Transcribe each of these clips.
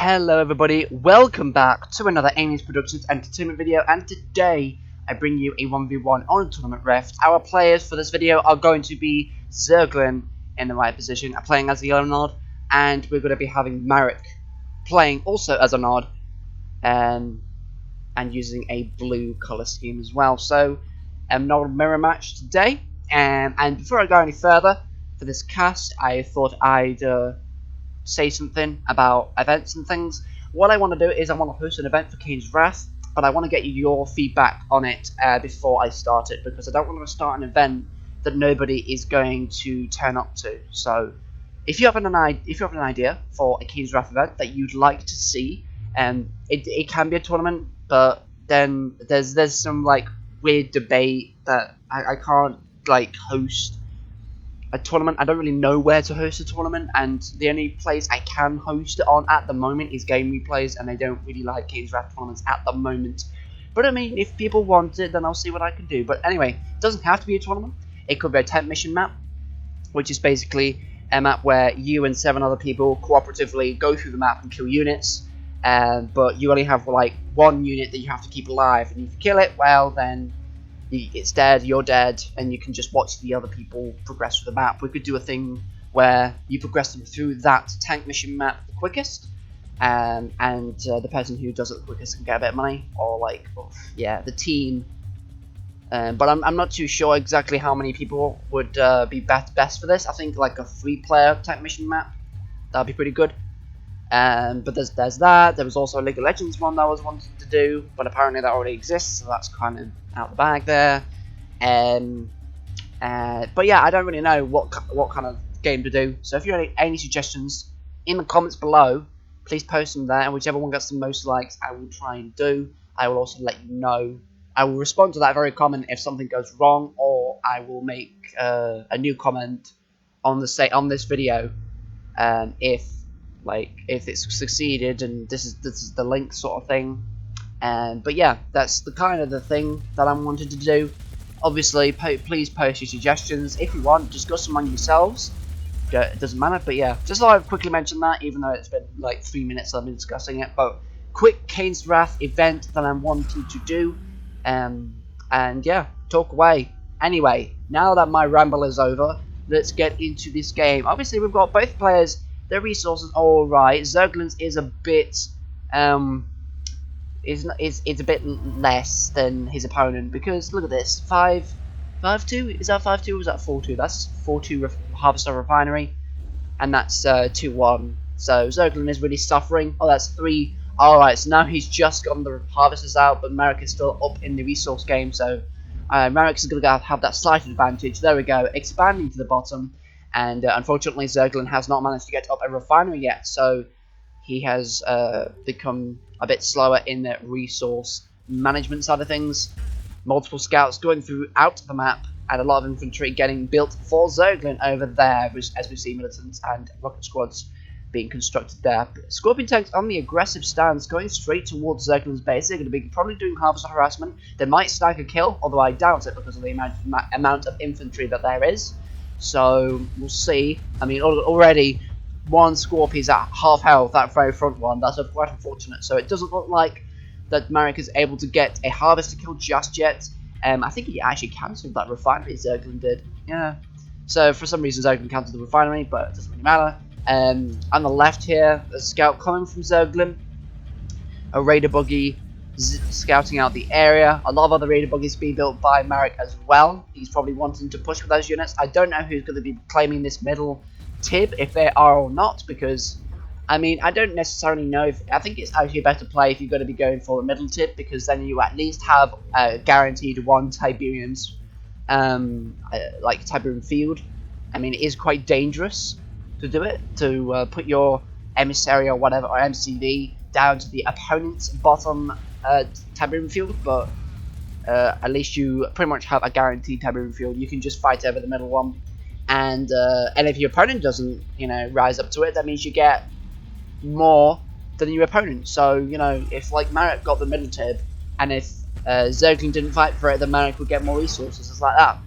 Hello everybody, welcome back to another A.N.U.S Productions entertainment video, and today I bring you a 1v1 on Tournament Rift. Our players for this video are going to be ZERGLIN in the right position, playing as the A.N.U.S, and we're going to be having Marik playing also as A.N.U.S, and using a blue colour scheme as well. So, not a mirror match today, and before I go any further, for this cast, I thought I'd say something about events and things. What I want to do is I want to host an event for Kane's Wrath, but I want to get your feedback on it before I start it, because I don't want to start an event that nobody is going to turn up to. So if you have an idea for a Kane's Wrath event that you'd like to see, it can be a tournament, but then there's some like weird debate that I can't like host a tournament. I don't really know where to host a tournament, and the only place I can host it on at the moment is Game Replays, and they don't really like Kane's Wrath tournaments at the moment. But I mean, if people want it, then I'll see what I can do. But anyway, it doesn't have to be a tournament. It could be a tent mission map, which is basically a map where you and 7 other people cooperatively go through the map and kill units, but you only have like one unit that you have to keep alive, and if you kill it, well then it's dead, you're dead, and you can just watch the other people progress through the map. We could do a thing where you progress them through that tank mission map the quickest, and the person who does it the quickest can get a bit of money, or like, yeah, the team. But I'm not too sure exactly how many people would be best for this. I think like a 3-player tank mission map, that'd be pretty good. But there's that. There was also a League of Legends one that I was wanting to do, but apparently that already exists, so that's kind of out the bag there. But yeah, I don't really know what kind of game to do. So if you have any suggestions in the comments below, please post them there, and whichever one gets the most likes, I will try and do. I will also let you know. I will respond to that very comment if something goes wrong, or I will make a new comment on this video if it's succeeded, and this is the link sort of thing. But yeah, that's the kind of the thing that I'm wanting to do. Obviously, please post your suggestions. If you want, discuss them among yourselves. It doesn't matter, but yeah, just thought I'd quickly mention that, even though it's been like 3 minutes I've been discussing it. But quick Kane's Wrath event that I'm wanting to do, and yeah, talk away. Anyway, now that my ramble is over, let's get into this game. Obviously, we've got both players. Their resources are alright. ZERGLIN's is a bit is a bit less than his opponent, because look at this, 5-2. Is that 5-2 or was that 4-2? That's 4-2 Harvester Refinery, and that's 2-1. So ZERGLIN is really suffering. Oh, that's 3. Alright, so now he's just gotten the harvesters out, but Marik is still up in the resource game, so Marik is going to have that slight advantage. There we go, expanding to the bottom. And unfortunately, ZERGLIN has not managed to get up a refinery yet, so he has become a bit slower in the resource management side of things. Multiple scouts going throughout the map, and a lot of infantry getting built for ZERGLIN over there, as we see militants and rocket squads being constructed there. Scorpion tanks on the aggressive stance, going straight towards ZERGLIN's base. They're going to be probably doing harvester harassment. They might snag a kill, although I doubt it because of the amount of infantry that there is. So we'll see. I mean, already one Scorpion's at half health, that very front one. That's quite unfortunate. So it doesn't look like that Marik is able to get a harvester kill just yet. I think he actually cancelled that refinery, ZERGLIN did. Yeah. So for some reason ZERGLIN cancelled the refinery, but it doesn't really matter. On the left here, a scout coming from ZERGLIN. A raider buggy scouting out the area. A lot of other raider buggies being built by Marik as well. He's probably wanting to push with those units. I don't know who's going to be claiming this middle tib, if they are or not, because I mean, I don't necessarily know if I think it's actually a better play if you're going to be going for the middle tib, because then you at least have guaranteed 1 Tiberium's like Tiberium field. I mean, it is quite dangerous to do it, to put your emissary or whatever, or MCV down to the opponent's bottom Tiberium field, but at least you pretty much have a guaranteed Tiberium field. You can just fight over the middle one, and if your opponent doesn't, rise up to it, that means you get more than your opponent. So, if like Marik got the middle tib, and if ZERGLIN didn't fight for it, then Marik would get more resources. It's like that.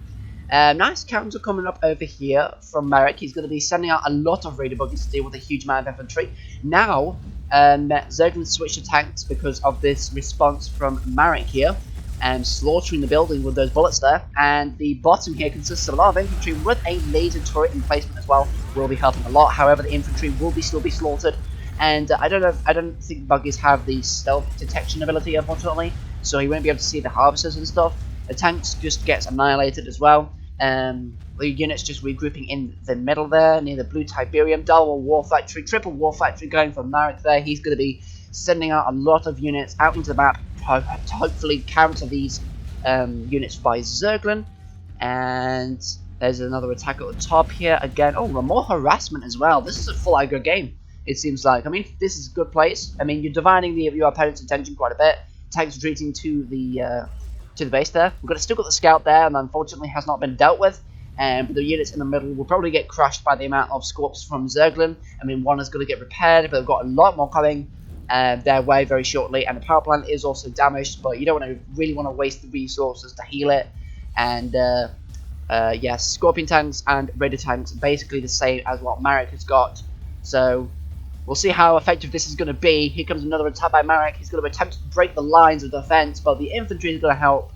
Nice counter coming up over here from Marik. He's going to be sending out a lot of raider buggies to deal with a huge amount of infantry. Now, ZERGLIN switched to tanks because of this response from Marik here, and slaughtering the building with those bullets there. And the bottom here consists of a lot of infantry with a laser turret emplacement as well, will be helping a lot. However, the infantry will still be slaughtered, and I don't think buggies have the stealth detection ability, unfortunately, so he won't be able to see the harvesters and stuff. The tanks just gets annihilated as well. The units just regrouping in the middle there, near the blue Tiberium. Double war factory, triple war factory going for Marik there. He's going to be sending out a lot of units out into the map to hopefully counter these units by ZERGLIN. And there's another attack at the top here again. Oh, more harassment as well. This is a full aggro game, it seems like. I mean, this is a good place. I mean, you're dividing your opponent's attention quite a bit. Tanks retreating to the base there. Still got the scout there, and unfortunately has not been dealt with. But the units in the middle will probably get crushed by the amount of scorps from ZERGLIN. I mean, one is going to get repaired, but they've got a lot more coming their way very shortly. And the power plant is also damaged, but you don't really want to waste the resources to heal it. And yes, Scorpion tanks and Raider tanks are basically the same as what Marik has got. So we'll see how effective this is going to be. Here comes another attack by Marik. He's going to attempt to break the lines of defense, but the infantry is going to help.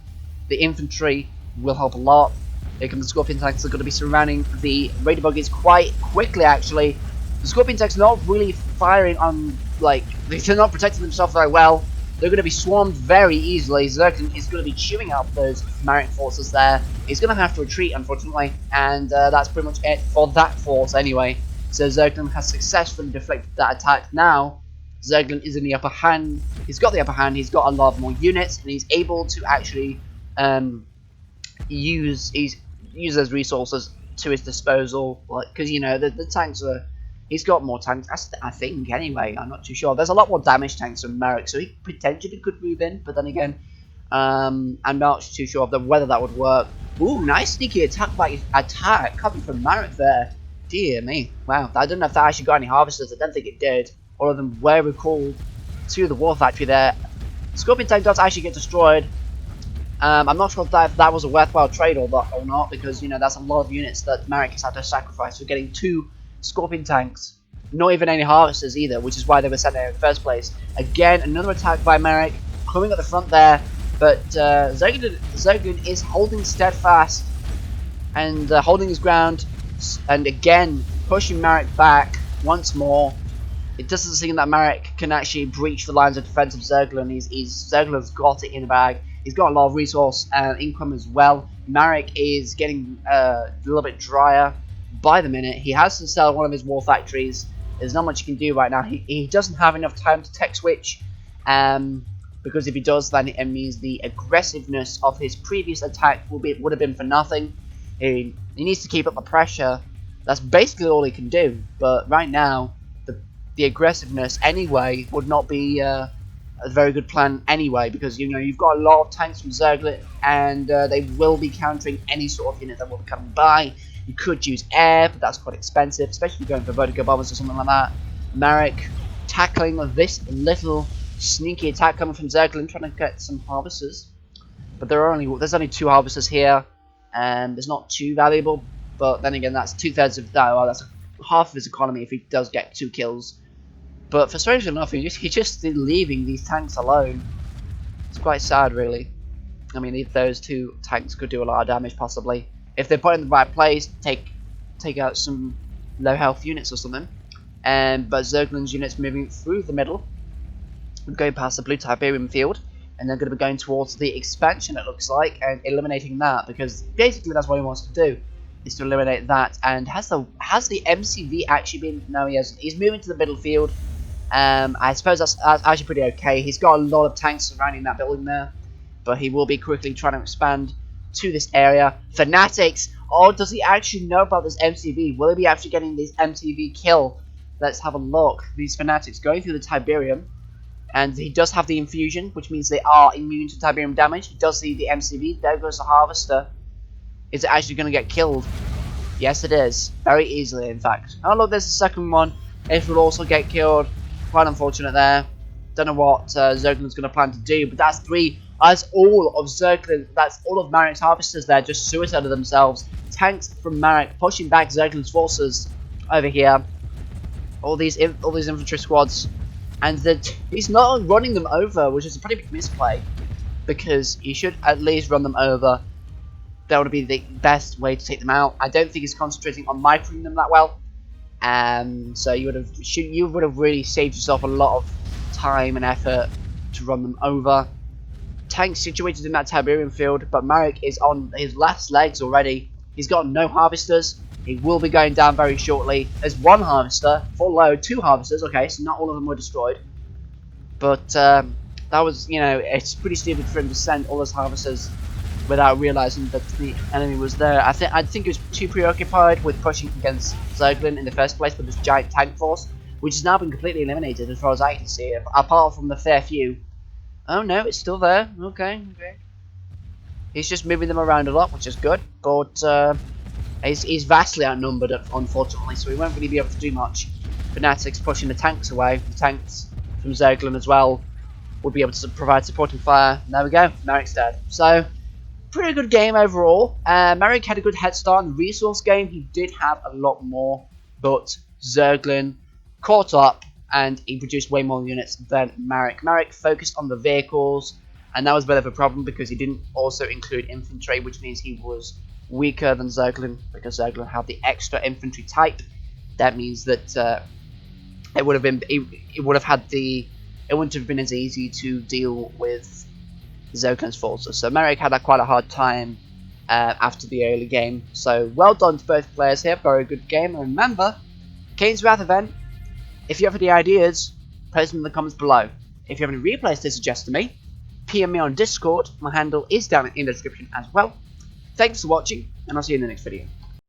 The infantry will help a lot. Here comes the Scorpion tanks. Are going to be surrounding the Raider buggies quite quickly, actually. The Scorpion tanks are not really firing on, like, they're not protecting themselves very well. They're going to be swarmed very easily. ZERGLIN is going to be chewing out those Marik forces there. He's going to have to retreat, unfortunately, and that's pretty much it for that force anyway. So ZERGLIN has successfully deflected that attack. Now, ZERGLIN is in the upper hand. He's got the upper hand. He's got a lot more units, and he's able to actually use those resources to his disposal. Like, because you know the tanks are. He's got more tanks, I think. Anyway, I'm not too sure. There's a lot more damage tanks from Marik, so he potentially could move in. But then again, I'm not too sure of whether that would work. Ooh, nice sneaky attack coming from Marik there. Dear me. Wow, I don't know if that actually got any harvesters. I don't think it did. All of them were recalled to the war factory there. Scorpion tank does actually get destroyed. I'm not sure if that was a worthwhile trade or not, because, you know, that's a lot of units that Marik has had to sacrifice for getting 2 Scorpion tanks. Not even any harvesters either, which is why they were sent there in the first place. Again, another attack by Marik, coming at the front there, but ZERGLIN is holding steadfast and holding his ground, and again pushing Marik back once more. It doesn't seem that Marik can actually breach the lines of defense of ZERGLIN. ZERGLIN's got it in the bag. He's got a lot of resource income as well. Marik is getting a little bit drier by the minute. He has to sell one of his war factories. There's not much he can do right now. He doesn't have enough time to tech switch, because if he does, then it means the aggressiveness of his previous attack would have been for nothing. He needs to keep up the pressure. That's basically all he can do. But right now, the aggressiveness anyway would not be a very good plan anyway, because you know you've got a lot of tanks from ZERGLIN, and they will be countering any sort of unit that will be coming by. You could use air, but that's quite expensive, especially going for vertigo bombers or something like that. Marik tackling this little sneaky attack coming from ZERGLIN, trying to get some harvesters, but there's only 2 harvesters here, and it's not too valuable. But then again, that's 2/3 of that. Well, that's half of his economy if he does get 2 kills. But for strangely enough, he's just leaving these tanks alone. It's quite sad, really. I mean, if those 2 tanks could do a lot of damage, possibly. If they're put in the right place, take out some low health units or something. But ZERGLIN's units moving through the middle, going past the blue Tiberium field, and they're going to be going towards the expansion, it looks like, and eliminating that, because basically that's what he wants to do, is to eliminate that. And has the MCV actually been? No, he hasn't. He's moving to the middle field. I suppose that's actually pretty okay. He's got a lot of tanks surrounding that building there, but he will be quickly trying to expand to this area. Fanatics! Oh, does he actually know about this MCV? Will he be actually getting this MCV kill? Let's have a look. These Fanatics going through the Tiberium, and he does have the infusion, which means they are immune to Tiberium damage. He does see the MCV. There goes the Harvester. Is it actually going to get killed? Yes, it is. Very easily, in fact. Oh, look, there's the second one. It will also get killed. Quite unfortunate there. Don't know what ZERGLIN's going to plan to do, but that's 3. That's all of ZERGLIN. That's all of Marik's harvesters there, just suicided themselves. Tanks from Marik pushing back ZERGLIN's forces over here. All these infantry squads and that he's not running them over, which is a pretty big misplay, because he should at least run them over. That would be the best way to take them out. I don't think he's concentrating on microing them that well. So you would have really saved yourself a lot of time and effort to run them over. Tank's situated in that Tiberium field, but Marik is on his last legs already. He's got no harvesters. He will be going down very shortly. There's one harvester, full load, 2 harvesters. Okay, so not all of them were destroyed. But that was, it's pretty stupid for him to send all those harvesters without realizing that the enemy was there. I think he was too preoccupied with pushing against ZERGLIN in the first place with this giant tank force, which has now been completely eliminated as far as I can see, apart from the fair few. Oh no, it's still there. Okay. He's just moving them around a lot, which is good, but he's vastly outnumbered, unfortunately, so he won't really be able to do much. Fnatic's pushing the tanks away. The tanks from ZERGLIN as well would be able to provide supporting fire. And there we go, Marik's dead. So, pretty good game overall. Marik had a good head start in the resource game. He did have a lot more, but ZERGLIN caught up and he produced way more units than Marik. Marik focused on the vehicles, and that was a bit of a problem because he didn't also include infantry, which means he was weaker than ZERGLIN because ZERGLIN had the extra infantry type. That means that it wouldn't have been as easy to deal with ZERGLIN's forces. So Marik had quite a hard time after the early game. So well done to both players here. Very good game. And remember, Kane's Wrath event. If you have any ideas, post them in the comments below. If you have any replays to suggest to me, PM me on Discord. My handle is down in the description as well. Thanks for watching, and I'll see you in the next video.